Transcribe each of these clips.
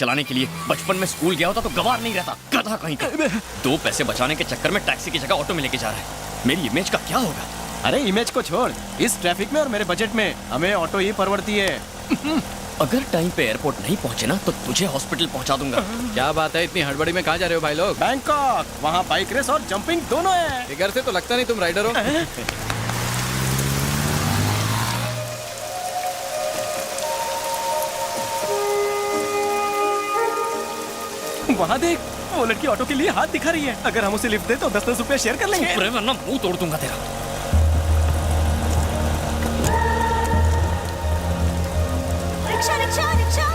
चलाने के लिए। बचपन में स्कूल गया होता तो गवार नहीं रहता, गधा कहीं का। 2 पैसे बचाने के चक्कर में टैक्सी की जगह ऑटो में लेके जा रहा है। मेरी इमेज का क्या होगा? अरे इमेज को छोड़, इस ट्रैफिक में और मेरे बजट में हमें ऑटो ही परवड़ती है। अगर टाइम पे एयरपोर्ट नहीं पहुंचे ना तो तुझे हॉस्पिटल पहुंचा दूंगा। क्या बात है, इतनी हड़बड़ी में कहाँ जा रहे हो भाई लोग? बैंकॉक, वहाँ बाइक रेस और जंपिंग दोनों है। फिगर से तो लगता नहीं तुम राइडर हो। वहाँ देख, वो लड़की ऑटो के लिए हाथ दिखा रही है। अगर हम उसे लिफ्ट दे तो 10-10 रुपए शेयर कर लेंगे। वरना मुंह तोड़ दूंगा तेरा। Rickshaw rickshaw rickshaw.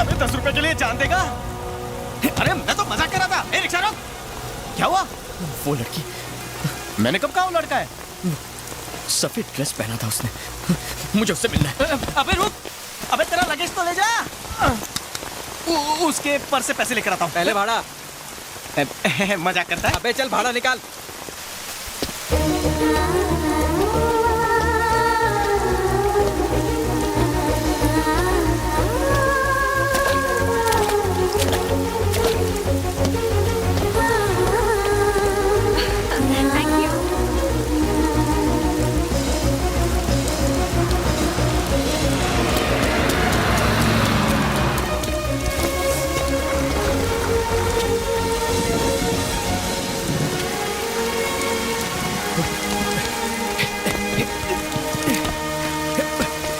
अबे 10 रुपए के लिए जान देगा? अरे मैं तो मजाक कर रहा था। ए रिक्शा रोक। क्या हुआ? वो लड़की, मैंने कब कहा वो लड़का है? सफेद ड्रेस पहना था उसने। मुझे उससे मिलना है। अबे रुक, अबे तेरा लगेज तो ले जा। उसके पर्स से पैसे लेकर आता हूँ। पहले भाड़ा। मजाक करता है। अबे चल भाड़ा निकाल। Thank you.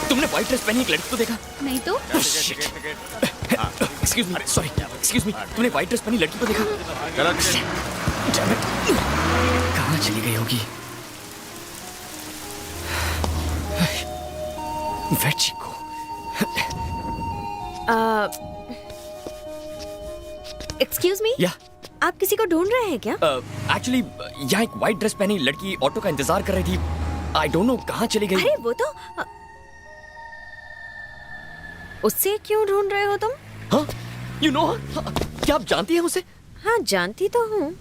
तुमने व्हाइट ड्रेस पहनी एक लड़की को देखा? नहीं तो excuse me, sorry, excuse me, तुमने व्हाइट ड्रेस पहनी लड़की को देखा? Damn it. कहाँ चली गई होगी? वेचिको। एक्सक्यूज मी, या आप किसी को ढूंढ रहे हैं क्या? एक्चुअली यहाँ एक व्हाइट ड्रेस पहनी लड़की ऑटो का इंतजार कर रही थी। आई डोंट नो कहाँ चली गई। अरे वो तो उससे क्यों ढूंढ रहे हो तुम? हाँ, यू नो, क्या आप जानती हैं उसे? हाँ जानती तो हूँ,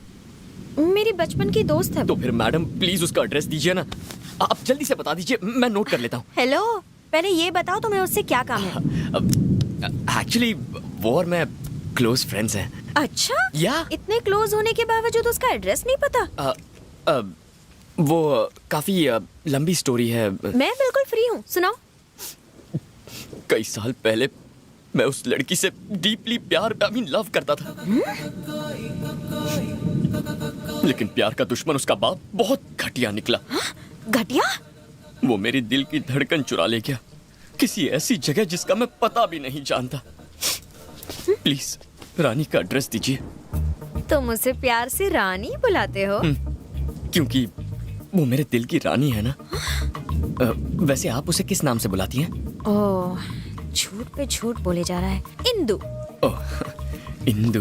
मेरी बचपन की दोस्त है। तो फिर मैडम प्लीज उसका एड्रेस दीजिए ना। आप जल्दी से बता दीजिए, मैं नोट कर लेता हूँ। हेलो, पहले ये बताओ तुम्हें उससे क्या काम है? एक्चुअली वो और मैं क्लोज फ्रेंड्स हैं। अच्छा, या इतने क्लोज होने के बावजूद उसका एड्रेस नहीं पता? वो काफी लंबी स्टोरी है। मैं बिल्कुल फ्री हूँ, सुनाओ। कई साल पहले मैं उस लड़की से डीपली प्यार, आई मीन लव करता था। लेकिन प्यार का दुश्मन उसका बाप बहुत घटिया निकला। घटिया? वो मेरी दिल की धड़कन चुरा ले गया, किसी ऐसी जगह जिसका मैं पता भी नहीं जानता। प्लीज रानी का एड्रेस दीजिए। तुम उसे प्यार से रानी बुलाते हो? क्योंकि वो मेरे दिल की रानी है ना। वैसे आप उसे किस नाम से बुलाती हैं? ओह, झूठ पे झूठ बोले जा रहा है। इंदु। ओह, इंदु।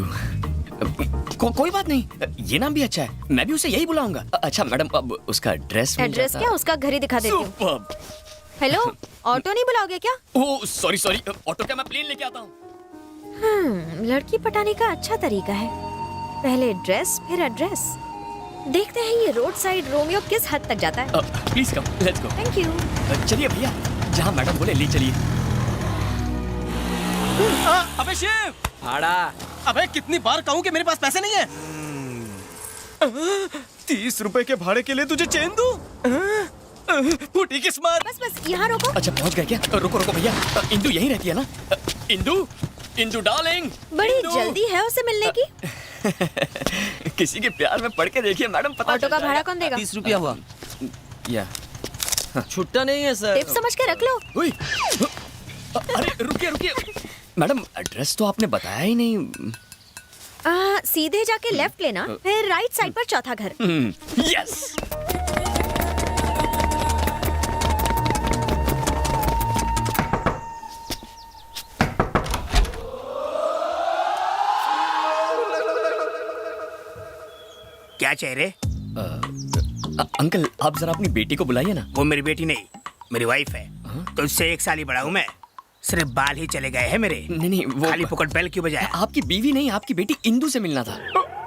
कोई बात नहीं, ये नाम भी अच्छा है, मैं भी उसे यही बुलाऊंगा। अच्छा मैडम, अब उसका एड्रेस एड्रेस क्या? उसका घर ही दिखा देती हूँ। सुपर्ब। हेलो, ऑटो नहीं बुलाओगे क्या? ओह सॉरी सॉरी, ऑटो क्या, मैं प्लेन लेके आता हूँ। लड़की पटाने का अच्छा तरीका है, पहले ड्रेस फिर एड्रेस। देखते हैं ये रोड साइड रोमियो किस हद तक जाता है। Please come, let's go. Thank you. चलिए भैया, जहाँ मैडम बोले ले चलिए। अबे शिव, भाड़ा। अबे कितनी बार कहूँ कि मेरे पास पैसे नहीं है। 30 रुपए के भाड़े के लिए तुझे चेन दूं? फूटी किस्मत। बस बस यहाँ रोको। अच्छा पहुँच गए क्या? रुको रुको भैया, इंदु यहीं रहती है ना? इंदु, इंदु डार्लिंग। बड़ी जल्दी है उसे मिलने की। किसी के प्यार में पड़ के देखिए मैडम, पता ऑटो का भाड़ा कौन देगा? 30 रुपया हुआ। या छुट्टा नहीं है सर। टिप समझ के रख लो। ओए, अरे रुकिए रुकिए मैडम, एड्रेस तो आपने बताया ही नहीं। सीधे जाके लेफ्ट लेना, फिर राइट साइड पर चौथा घर। यस। क्या चाहिए रे? अंकल आप जरा अपनी बेटी को बुलाइए ना। वो मेरी बेटी नहीं, मेरी वाइफ है। तो उससे 1 साल ही बड़ा हूँ मैं। सिर्फ बाल ही चले गए हैं मेरे। नहीं वो खाली पुकट बैल क्यों बजाया? आपकी बीवी नहीं, आपकी बेटी इंदु से मिलना था।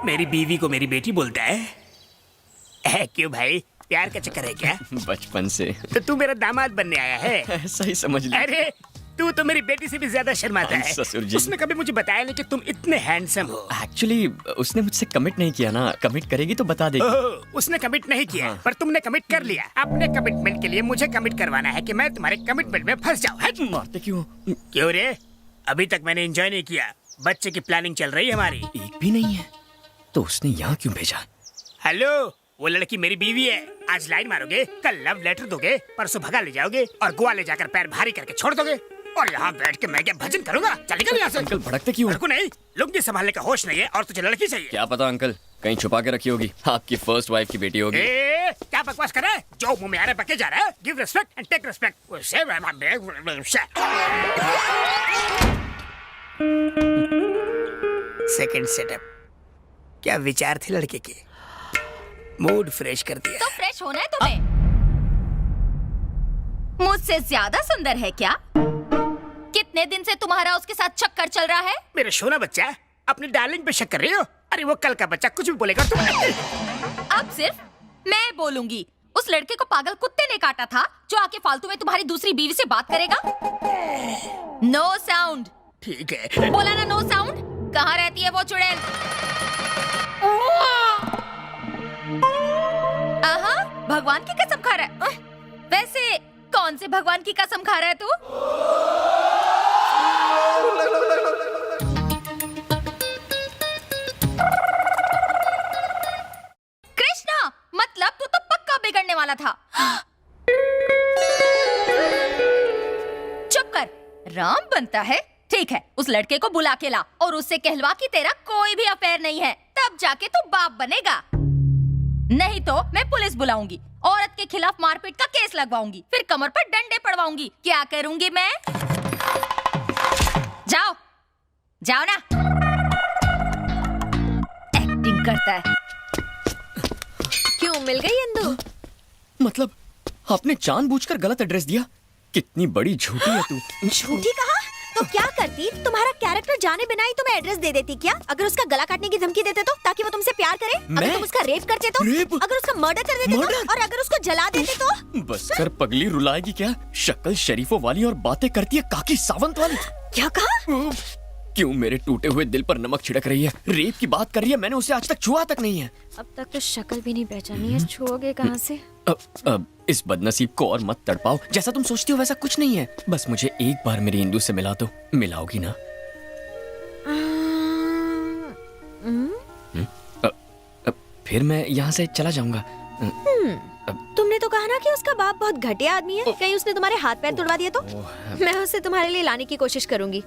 मेरी बीवी को मेरी बेटी बोलता है? क्यों भाई, प्यार का चक्कर है क्या? बचपन से। तो तू मेरा दामाद बनने आया है? ऐसा ही समझ लो। अरे तू तो मेरी बेटी से भी ज्यादा शर्माता है। ससुर जी। उसने कभी मुझे बताया नहीं कि तुम इतने हैंडसम हो। एक्चुअली उसने मुझसे कमिट नहीं किया ना, कमिट करेगी तो बता देगी। ओह, उसने कमिट नहीं किया, हाँ। पर तुमने कमिट कर लिया। अपने कमिटमेंट के लिए मुझे कमिट करवाना है कि मैं तुम्हारे कमिटमेंट में फंस जाऊँ। मारते क्यों? क्यों रे? अभी तक मैंने एंजॉय नहीं किया। बच्चे की प्लानिंग चल रही है हमारी। एक भी नहीं है तो उसने यहाँ क्यों भेजा? हेलो, वो लड़की मेरी बीवी है। आज लाइन मारोगे, कल लव लेटर दोगे, परसों भगा ले जाओगे और गोवा ले जाकर पैर भारी करके छोड़ दोगे। और यहाँ बैठ के मैं क्या भजन करूंगा? चल निकल यहाँ से। अंकल भड़कते क्यों? मेरे को नहीं, लुंगी संभालने का होश नहीं है और तुझे लड़की चाहिए। क्या पता अंकल, कहीं छुपा के रखी होगी, आपकी फर्स्ट वाइफ की बेटी होगी। क्या बकवास कर रहा है? जो मुंह में आ रहा है बके जा रहा है। Give respect and take respect. Second setup. क्या विचार थे लड़के के? मूड फ्रेश कर दिया। तो फ्रेश होना है तुम्हें? मुझसे ज्यादा सुंदर है क्या? कितने दिन से तुम्हारा उसके साथ चक्कर चल रहा है? मेरा सोना बच्चा, अपनी डार्लिंग पे शक कर रही हो? अरे वो कल का बच्चा कुछ भी बोलेगा तुम। अब सिर्फ मैं बोलूंगी। उस लड़के को पागल कुत्ते ने काटा था जो आके फालतू में तुम्हारी दूसरी बीवी से बात करेगा। No sound. ठीक है। बोला ना नो साउंड। कहाँ रहती है वो चुड़ैल? आहा, भगवान की कसम खा रहा है। वैसे कौन से भगवान की कसम खा रहा है तू? कृष्णा, मतलब तू तो पक्का बिगड़ने वाला था। चुप कर। राम बनता है? ठीक है, उस लड़के को बुला के ला और उससे कहलवा कि तेरा कोई भी अफेयर नहीं है, तब जाके तू बाप बनेगा। नहीं तो मैं पुलिस बुलाऊंगी, औरत के खिलाफ मारपीट का केस लगवाऊंगी, फिर कमर पर डंडे पड़वाऊंगी। क्या करूंगी मैं? जाओ जाओ ना। एक्टिंग करता है। क्यों मिल गई इंदु? मतलब आपने जानबूझकर गलत एड्रेस दिया? कितनी बड़ी झूठी है तू। झूठी कहा? तो क्या करती? तुम्हारा कैरेक्टर जाने बिना ही तुम्हें एड्रेस दे देती क्या? अगर उसका गला काटने की धमकी देते तो, ताकि वो तुमसे प्यार करे? अगर तुम उसका रेप करते तो? रेप? अगर उसका मर्डर कर देते तो? और अगर उसको जला देते तो? बस कर पगली, रुलाएगी क्या? शक्ल शरीफों वाली और बातें करती है काकी सावंत वाली। क्या कहा? क्यों मेरे टूटे हुए दिल पर नमक छिड़क रही है? रेप की बात कर रही है, मैंने उसे आज तक छुआ तक नहीं है। अब तक तो शक्ल भी नहीं पहचानी है, छुओगे कहाँ से? अब इस बदनसीब को और मत तड़पाओ। जैसा तुम सोचती हो वैसा कुछ नहीं है। बस मुझे एक बार मेरी इंदु से मिला दो। मिलाओगी ना? फिर मैं यहाँ से चला जाऊंगा। तुमने तो कहा ना कि उसका बाप बहुत घटिया आदमी है। कहीं उसने तुम्हारे हाथ पैर तुड़वा दिए तो? मैं उसे तुम्हारे लिए लाने की कोशिश करूंगी।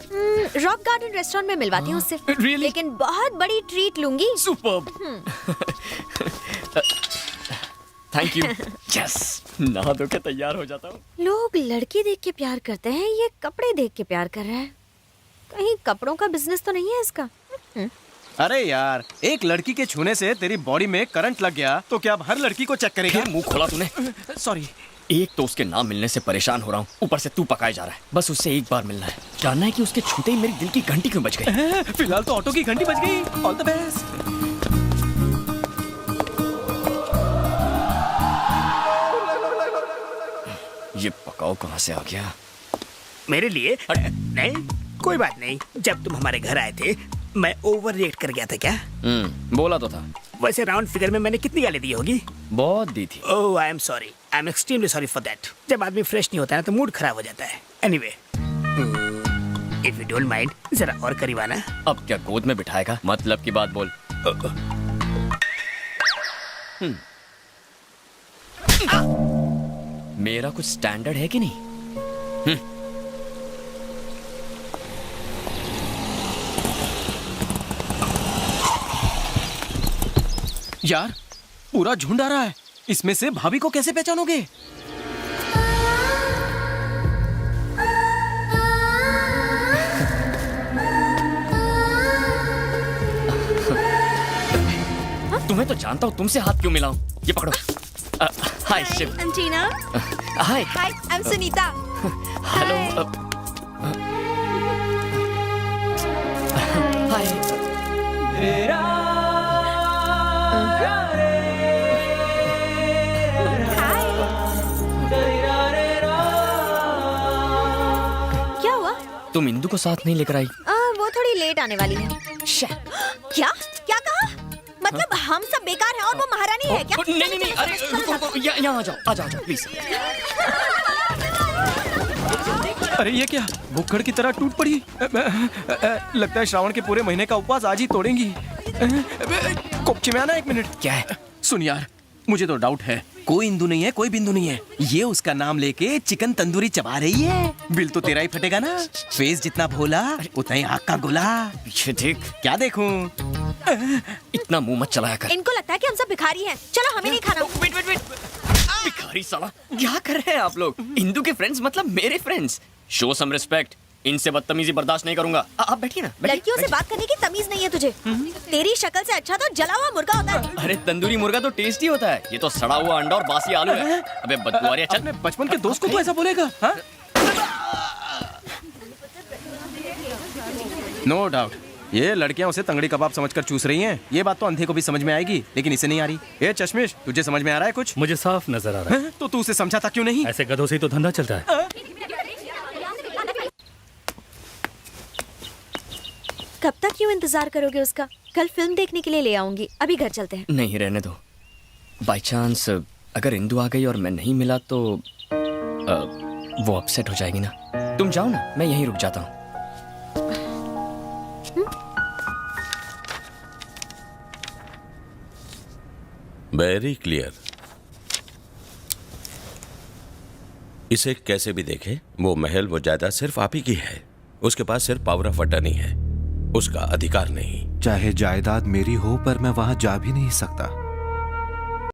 रॉक गार्डन रेस्टोरेंट में मिलवाती हूँ उससे। Really? लेकिन बहुत बड़ी ट्रीट लूंगी। सुपर्ब। Thank you. यस, नहा धो के तैयार हो जाता हूँ। लोग लड़की देख के प्यार करते हैं, ये कपड़े देख के प्यार कर रहा है। कहीं कपड़ों का बिजनेस तो नहीं है इसका? अरे यार, एक लड़की के छूने से तेरी बॉडी में करंट लग गया तो क्या अब हर लड़की को चेक करेगा? फिर मुंह खोला तूने। सॉरी। एक तो उसके नाम मिलने से परेशान हो रहा हूँ, ऊपर से तू पकाए जा रहा है। बस उससे एक बार मिलना है, जानना है कि उसके छूते ही मेरी दिल की घंटी क्यों बज गई। फिलहाल तो ऑटो की घंटी बज गई। All the best. ये पकाओ कहाँ से आ गया? मेरे लिए? नहीं, कोई बात नहीं। जब तुम हमारे घर आए थे मैं ओवर रिएक्ट कर गया था क्या? बोला तो था। वैसे राउंड फिगर में मैंने कितनी गाली दी होगी? बहुत दी थी। Oh, I am sorry. I am extremely sorry for that. जब आदमी फ्रेश नहीं होता है ना तो मूड खराब हो जाता है। Anyway, if you don't mind, जरा और करीब आना। अब क्या गोद में बिठाएगा? मतलब की बात बोल। मेरा कुछ स्टैंडर्ड है कि नहीं? यार, पूरा झुंड आ रहा है। इसमें से भाभी को कैसे पहचानोगे? तुम्हें तो जानता हूँ, तुमसे हाथ क्यों मिलाऊं? ये पकड़ो। Hi Shiv. I'm Tina. Hi. Hi, I'm Sunita. Hello. Hi. क्या हुआ? तुम इंदु को साथ नहीं लेकर आई? वो थोड़ी लेट आने वाली है। क्या क्या कहा? मतलब हम सब बेकार हैं और वो महारानी है क्या? नहीं, अरे रुको, यहाँ आ जाओ प्लीज। अरे ये क्या, भुक्खड़ की तरह टूट पड़ी। लगता है श्रावण के पूरे महीने का उपवास आज ही तोड़ेंगी। कोपची में आना 1 मिनट। क्या है? सुन यार, मुझे तो डाउट है, कोई इंदु नहीं है, कोई बिंदु नहीं है। ये उसका नाम लेके चिकन तंदूरी चबा रही है। बिल तो तेरा ही फटेगा ना। फेस जितना भोला उतना ही आग का गोला। पीछे देख। क्या देखूं? इतना मुंह मत चलाया कर। इनको लगता है कि हम सब भिखारी हैं। चलो हमें नहीं खाना। वेट। भिखारी साला, क्या कर रहे हैं आप लोग? इंदु के फ्रेंड्स मतलब मेरे फ्रेंड्स। Show some respect. इनसे बदतमीजी बर्दाश्त नहीं करूंगा। आप बैठिए ना। लड़कियों से बात करने की तमीज नहीं है तुझे। तेरी शक्ल से अच्छा तो जला हुआ मुर्गा होता है। अरे तंदूरी मुर्गा तो टेस्टी होता है, ये तो सड़ा हुआ अंडा और बासी आलू है। अबे बदबुआरिया, चल। अपने बचपन के दोस्त को तो ऐसा बोलेगा? नो डाउट ये लड़कियां उसे तंगड़ी कबाब समझकर चूस रही हैं। ये बात तो अंधे को भी समझ में आएगी, लेकिन इसे नहीं आ रही। ए चश्मिश, तुझे समझ में आ रहा है कुछ? मुझे साफ नजर आ रहा है। तो तू उसे समझाता क्यों नहीं? ऐसे गधों से ही तो धंधा चलता है। कब तक क्यों इंतजार करोगे उसका? कल फिल्म देखने के लिए ले आऊंगी। अभी घर चलते हैं। नहीं, रहने दो। बाय चांस अगर इंदु आ गई और मैं नहीं मिला तो वो अपसेट हो जाएगी ना। तुम जाओ ना, मैं यहीं रुक जाता हूँ। Very clear. इसे कैसे भी देखें, वो महल, वो जायदाद सिर्फ आप ही की है। उसके पास सिर्फ पावर ऑफ अटर्नी है, उसका अधिकार नहीं। चाहे जायदाद मेरी हो पर मैं वहां जा भी नहीं सकता।